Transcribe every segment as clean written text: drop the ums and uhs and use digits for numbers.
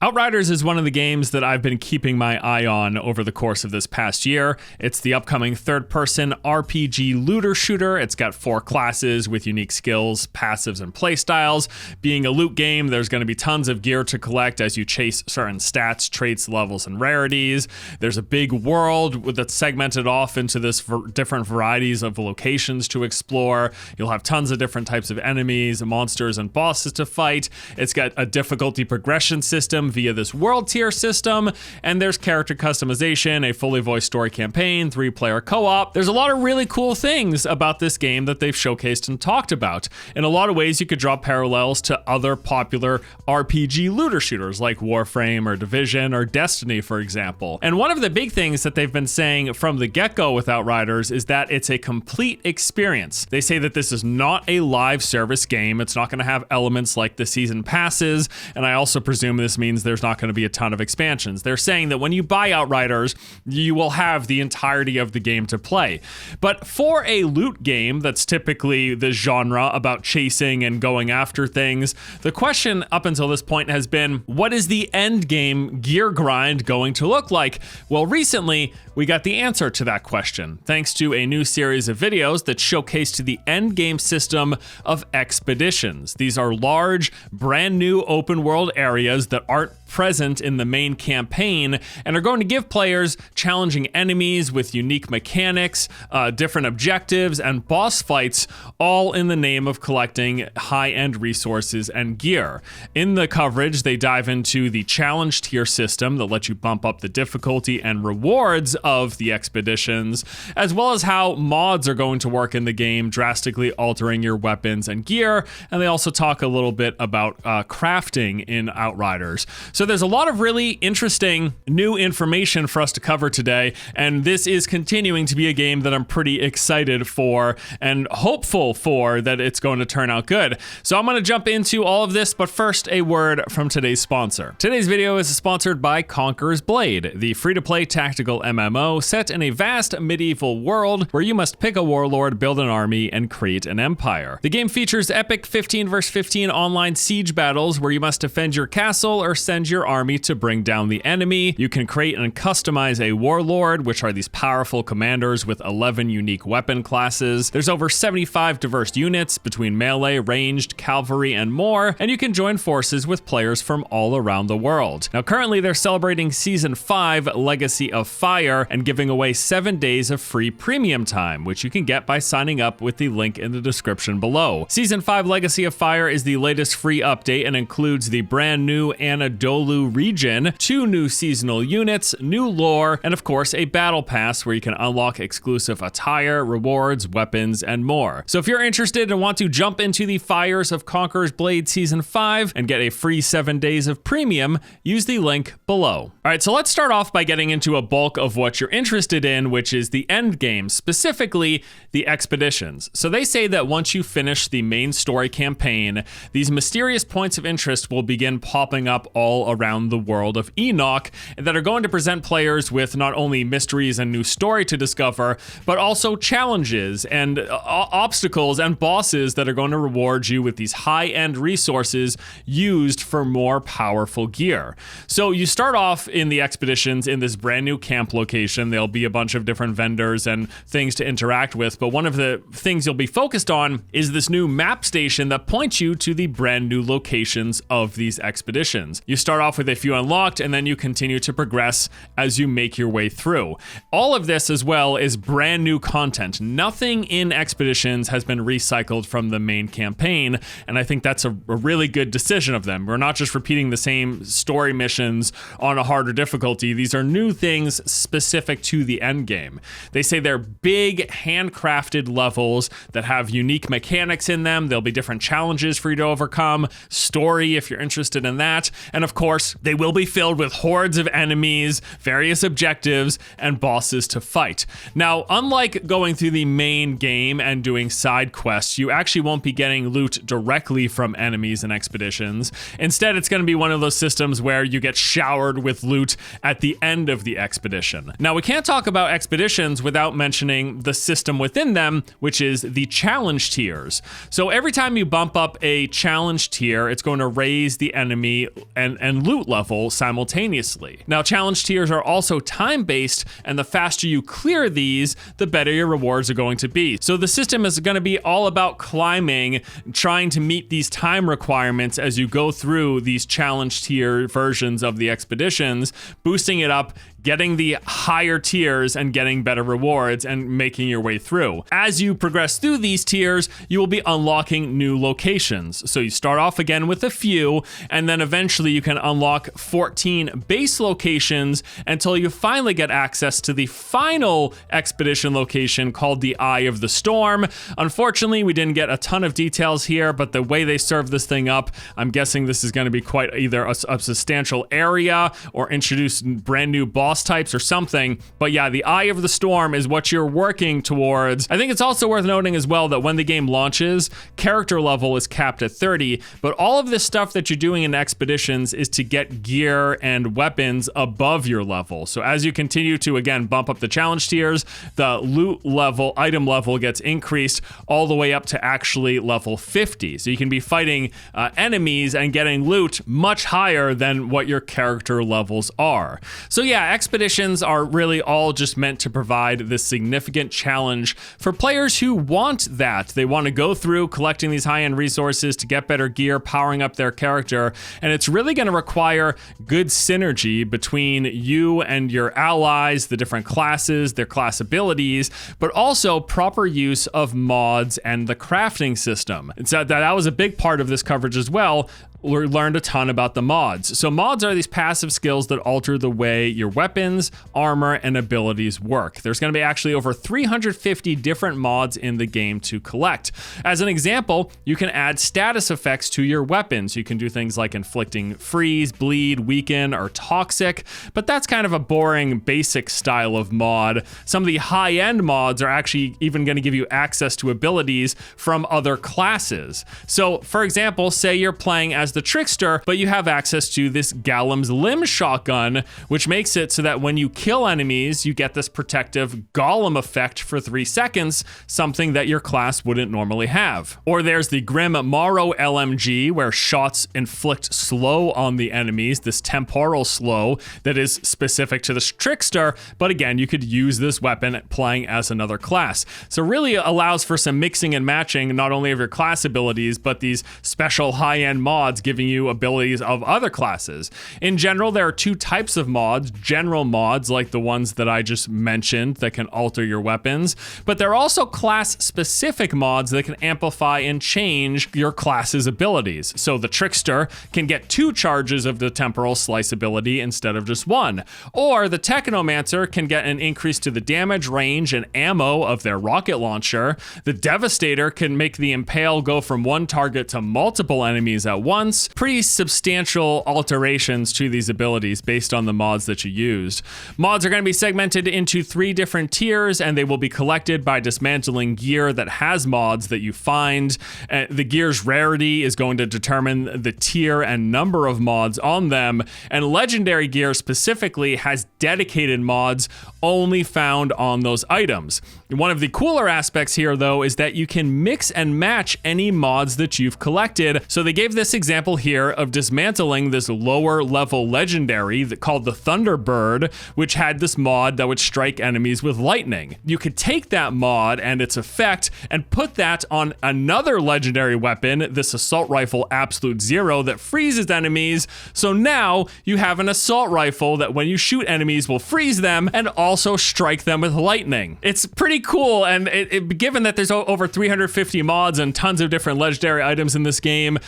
Outriders is one of the games that I've been keeping my eye on over the course of this past year. It's the upcoming third-person RPG looter shooter. It's got 4 classes with unique skills, passives, and playstyles. Being a loot game, there's going to be tons of gear to collect as you chase certain stats, traits, levels, and rarities. There's a big world that's segmented off into this different varieties of locations to explore. You'll have tons of different types of enemies, monsters, and bosses to fight. It's got a difficulty progression system via this world tier system, and there's character customization, a fully voiced story campaign, 3-player co-op. There's a lot of really cool things about this game that they've showcased and talked about. In a lot of ways, you could draw parallels to other popular RPG looter shooters like Warframe or Division or Destiny, for example. And one of the big things that they've been saying from the get-go with Outriders is that it's a complete experience. They say that this is not a live service game. It's not going to have elements like the season passes, and I also presume this means there's not going to be a ton of expansions. They're saying that when you buy Outriders, you will have the entirety of the game to play. But for a loot game that's typically the genre about chasing and going after things, the question up until this point has been, what is the end game gear grind going to look like? Well, recently, we got the answer to that question, thanks to a new series of videos that showcased the end game system of expeditions. These are large, brand new open world areas that aren't present in the main campaign and are going to give players challenging enemies with unique mechanics, different objectives, and boss fights, all in the name of collecting high-end resources and gear. In the coverage, they dive into the challenge tier system that lets you bump up the difficulty and rewards of the expeditions, as well as how mods are going to work in the game, drastically altering your weapons and gear, and they also talk a little bit about crafting in Outriders. So there's a lot of really interesting new information for us to cover today, and this is continuing to be a game that I'm pretty excited for and hopeful for that it's going to turn out good. So I'm going to jump into all of this, but first a word from today's sponsor. Today's video is sponsored by Conqueror's Blade, the free-to-play tactical MMO set in a vast medieval world where you must pick a warlord, build an army, and create an empire. The game features epic 15 vs 15 online siege battles where you must defend your castle or send your army to bring down the enemy. You can create and customize a warlord, which are these powerful commanders with 11 unique weapon classes. There's over 75 diverse units between melee, ranged, cavalry, and more, and you can join forces with players from all around the world. Now, currently they're celebrating Season 5 Legacy of Fire and giving away 7 days of free premium time, which you can get by signing up with the link in the description below. Season 5 Legacy of Fire is the latest free update and includes the brand new Anadolu region, 2 new seasonal units, new lore, and of course a battle pass where you can unlock exclusive attire, rewards, weapons, and more. So if you're interested and want to jump into the fires of Conqueror's Blade Season 5 and get a free 7 days of premium, use the link below. All right, so let's start off by getting into a bulk of what you're interested in, which is the end game, specifically the expeditions. So they say that once you finish the main story campaign, these mysterious points of interest will begin popping up all around the world of Enoch that are going to present players with not only mysteries and new story to discover, but also challenges and obstacles and bosses that are going to reward you with these high-end resources used for more powerful gear. So you start off in the expeditions in this brand new camp location. There'll be a bunch of different vendors and things to interact with, but one of the things you'll be focused on is this new map station that points you to the brand new locations of these expeditions. You start off with a few unlocked, and then you continue to progress as you make your way through. All of this as well is brand new content. Nothing in Expeditions has been recycled from the main campaign, and I think that's a really good decision of them. We're not just repeating the same story missions on a harder difficulty. These are new things specific to the end game. They say they're big, handcrafted levels that have unique mechanics in them. There'll be different challenges for you to overcome, story if you're interested in that, and of course, they will be filled with hordes of enemies, various objectives, and bosses to fight. Now, unlike going through the main game and doing side quests, you actually won't be getting loot directly from enemies and expeditions. Instead, it's going to be one of those systems where you get showered with loot at the end of the expedition. Now, we can't talk about expeditions without mentioning the system within them, which is the challenge tiers. So every time you bump up a challenge tier, it's going to raise the enemy and and loot level simultaneously. Now, challenge tiers are also time-based, and the faster you clear these, the better your rewards are going to be. So the system is going to be all about climbing, trying to meet these time requirements as you go through these challenge tier versions of the expeditions, boosting it up, getting the higher tiers and getting better rewards and making your way through. As you progress through these tiers, you will be unlocking new locations. So you start off again with a few, and then eventually you can unlock 14 base locations until you finally get access to the final expedition location called the Eye of the Storm. Unfortunately, we didn't get a ton of details here, but the way they serve this thing up, I'm guessing this is going to be quite either a substantial area or introduce brand new boss types or something. But yeah, the Eye of the Storm is what you're working towards. I think it's also worth noting as well that when the game launches, character level is capped at 30, but all of this stuff that you're doing in expeditions is to get gear and weapons above your level. So as you continue to, again, bump up the challenge tiers, the loot level, item level gets increased all the way up to actually level 50. So you can be fighting enemies and getting loot much higher than what your character levels are. So yeah, expeditions are really all just meant to provide this significant challenge for players who want that. They want to go through collecting these high-end resources to get better gear, powering up their character, and it's really going to require good synergy between you and your allies, the different classes, their class abilities, but also proper use of mods and the crafting system. And so that was a big part of this coverage as well. We learned a ton about the mods. So mods are these passive skills that alter the way your weapons, armor, and abilities work. There's going to be actually over 350 different mods in the game to collect. As an example, you can add status effects to your weapons. You can do things like inflicting freeze, bleed, weaken, or toxic, but that's kind of a boring basic style of mod. Some of the high-end mods are actually even going to give you access to abilities from other classes. So for example, say you're playing as the Trickster, but you have access to this Gallum's Limb shotgun, which makes it so that when you kill enemies, you get this protective golem effect for 3 seconds, something that your class wouldn't normally have. Or there's the Grim Morrow LMG, where shots inflict slow on the enemies, this temporal slow that is specific to the Trickster, but again, you could use this weapon playing as another class. So really allows for some mixing and matching, not only of your class abilities, but these special high-end mods giving you abilities of other classes. In general, there are 2 types of mods: general mods, like the ones that I just mentioned, that can alter your weapons, but there are also class-specific mods that can amplify and change your class's abilities. So the Trickster can get 2 charges of the Temporal Slice ability instead of just 1, or the Technomancer can get an increase to the damage, range, and ammo of their rocket launcher. The Devastator can make the Impale go from 1 target to multiple enemies at once. Pretty substantial alterations to these abilities based on the mods that you used. Mods are going to be segmented into 3 different tiers, and they will be collected by dismantling gear that has mods that you find. The gear's rarity is going to determine the tier and number of mods on them, and legendary gear specifically has dedicated mods only found on those items. One of the cooler aspects here, though, is that you can mix and match any mods that you've collected. So they gave this example here of dismantling this lower level legendary called the Thunderbird, which had this mod that would strike enemies with lightning. You could take that mod and its effect and put that on another legendary weapon, this assault rifle Absolute Zero, that freezes enemies. So now you have an assault rifle that when you shoot enemies will freeze them and also strike them with lightning. It's pretty cool, and given that there's over 350 mods and tons of different legendary items in this game,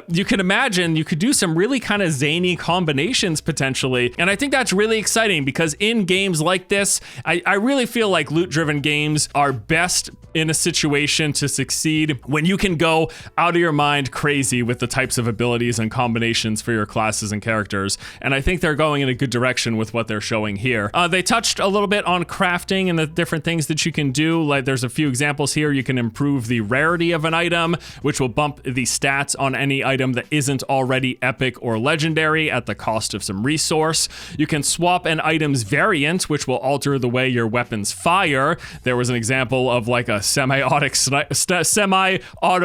you can imagine you could do some really kind of zany combinations potentially, and I think that's really exciting because in games like this, I really feel like loot-driven games are best in a situation to succeed when you can go out of your mind crazy with the types of abilities and combinations for your classes and characters, and I think they're going in a good direction with what they're showing here. They touched a little bit on crafting and the different things that you can do. Like there's a few examples here. You can improve the rarity of an item, which will bump the stats on any item that that isn't already epic or legendary at the cost of some resource. You can swap an item's variant, which will alter the way your weapons fire. There was an example of like a semi-auto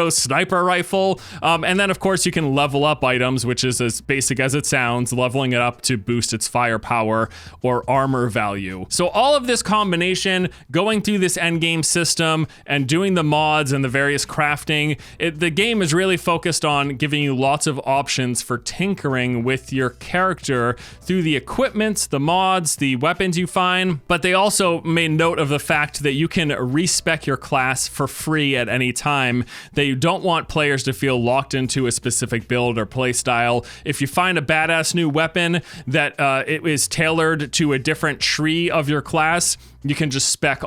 sniper rifle. And then, of course, you can level up items, which is as basic as it sounds, leveling it up to boost its firepower or armor value. So all of this combination, going through this endgame system and doing the mods and the various crafting, the game is really focused on giving you lots of options for tinkering with your character through the equipment, the mods, the weapons you find. But they also made note of the fact that you can respec your class for free at any time. They don't want players to feel locked into a specific build or play style. If you find a badass new weapon that it is tailored to a different tree of your class, you can just respec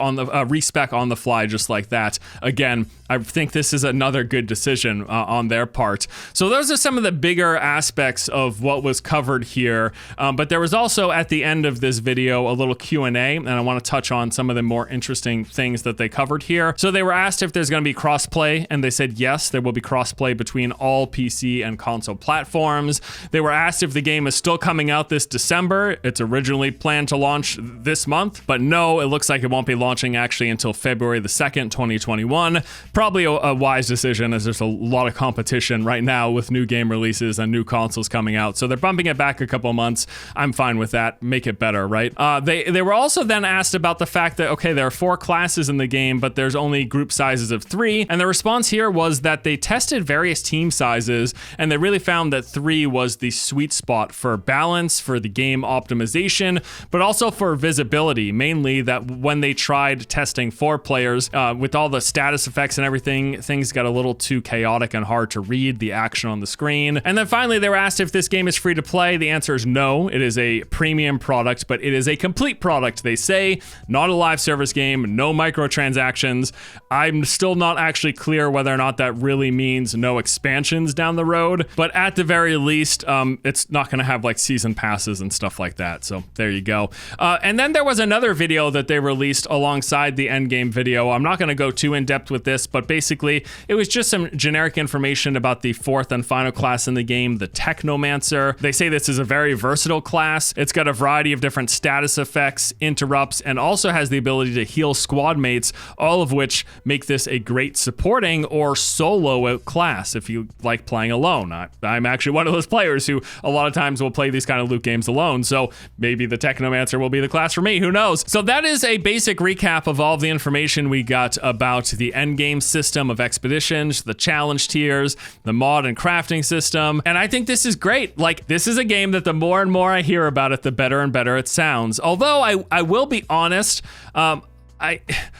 on the fly just like that. Again, I think this is another good decision on their part. So those are some of the bigger aspects of what was covered here. But there was also at the end of this video a little Q&A, and I want to touch on some of the more interesting things that they covered here. So they were asked if there's going to be crossplay, and they said yes, there will be crossplay between all PC and console platforms. They were asked if the game is still coming out this December. It's originally planned to launch this month, but no, it looks like it won't be launching actually until February the 2nd, 2021. Probably a wise decision, as there's a lot of competition right now with new game releases and new consoles coming out. So they're bumping it back a couple months. I'm fine with that. Make it better, right? They were also then asked about the fact that, okay, there are 4 classes in the game, but there's only group sizes of 3. And the response here was that they tested various team sizes, and they really found that 3 was the sweet spot for balance, for the game optimization, but also for visibility, mainly that when they tried testing 4 players, with all the status effects and everything, things got a little too chaotic and hard to read the action on the screen. And then finally, they were asked if this game is free to play. The answer is no. It is a premium product, but it is a complete product, they say. Not a live service game, no microtransactions. I'm still not actually clear whether or not that really means no expansions down the road, but at the very least, it's not going to have like season passes and stuff like that. So there you go. And then there was another video that they released alongside the endgame video. I'm not going to go too in depth with this, but basically it was just some generic information about the 4th and final class in the game, the Technomancer. They say this is a very versatile class. It's got a variety of different status effects, interrupts, and also has the ability to heal squad mates, all of which make this a great supporting or solo class if you like playing alone. I'm actually one of those players who a lot of times will play these kind of loot games alone, so maybe the Technomancer will be the class for me, who knows? So that is a basic recap of all of the information we got about the endgame system of expeditions, the challenge tiers, the mod and crafting system, and I think this is great. Like, this is a game that the more and more I hear about it, the better and better it sounds. Although I will be honest, on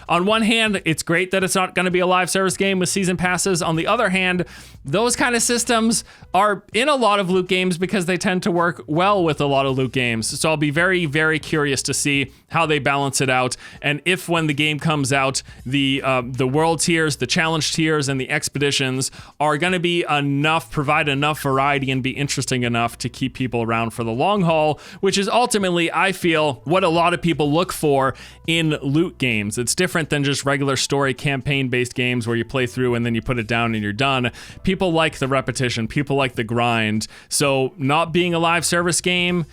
one hand, it's great that it's not going to be a live service game with season passes. On the other hand, those kind of systems are in a lot of loot games because they tend to work well with a lot of loot games. So I'll be very, very curious to see how they balance it out, and if when the game comes out, the world tiers, the challenge tiers, and the expeditions are going to be enough, provide enough variety and be interesting enough to keep people around for the long haul, which is ultimately, I feel, what a lot of people look for in loot games. It's different than just regular story campaign-based games where you play through and then you put it down and you're done. People like the repetition, people like the grind. So not being a live service game,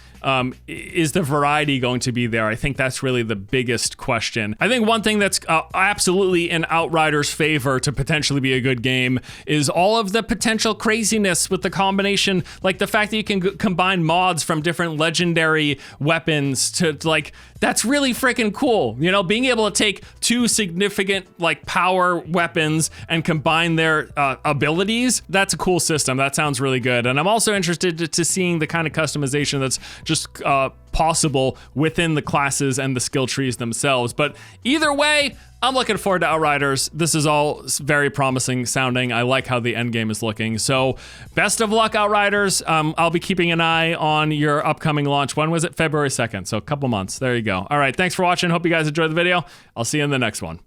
is the variety going to be there? I think that's really the biggest question. I think one thing that's absolutely in Outriders' favor to potentially be a good game is all of the potential craziness with the combination, like the fact that you can combine mods from different legendary weapons to, like, that's really freaking cool. You know, being able to take 2 significant, like, power weapons and combine their abilities, that's a cool system. That sounds really good. And I'm also interested to seeing the kind of customization that's just possible within the classes and the skill trees themselves. But either way, I'm looking forward to Outriders. This is all very promising sounding. I like how the end game is looking. So best of luck, Outriders. I'll be keeping an eye on your upcoming launch. When was it? February 2nd. So a couple months. There you go. All right. Thanks for watching. Hope you guys enjoyed the video. I'll see you in the next one.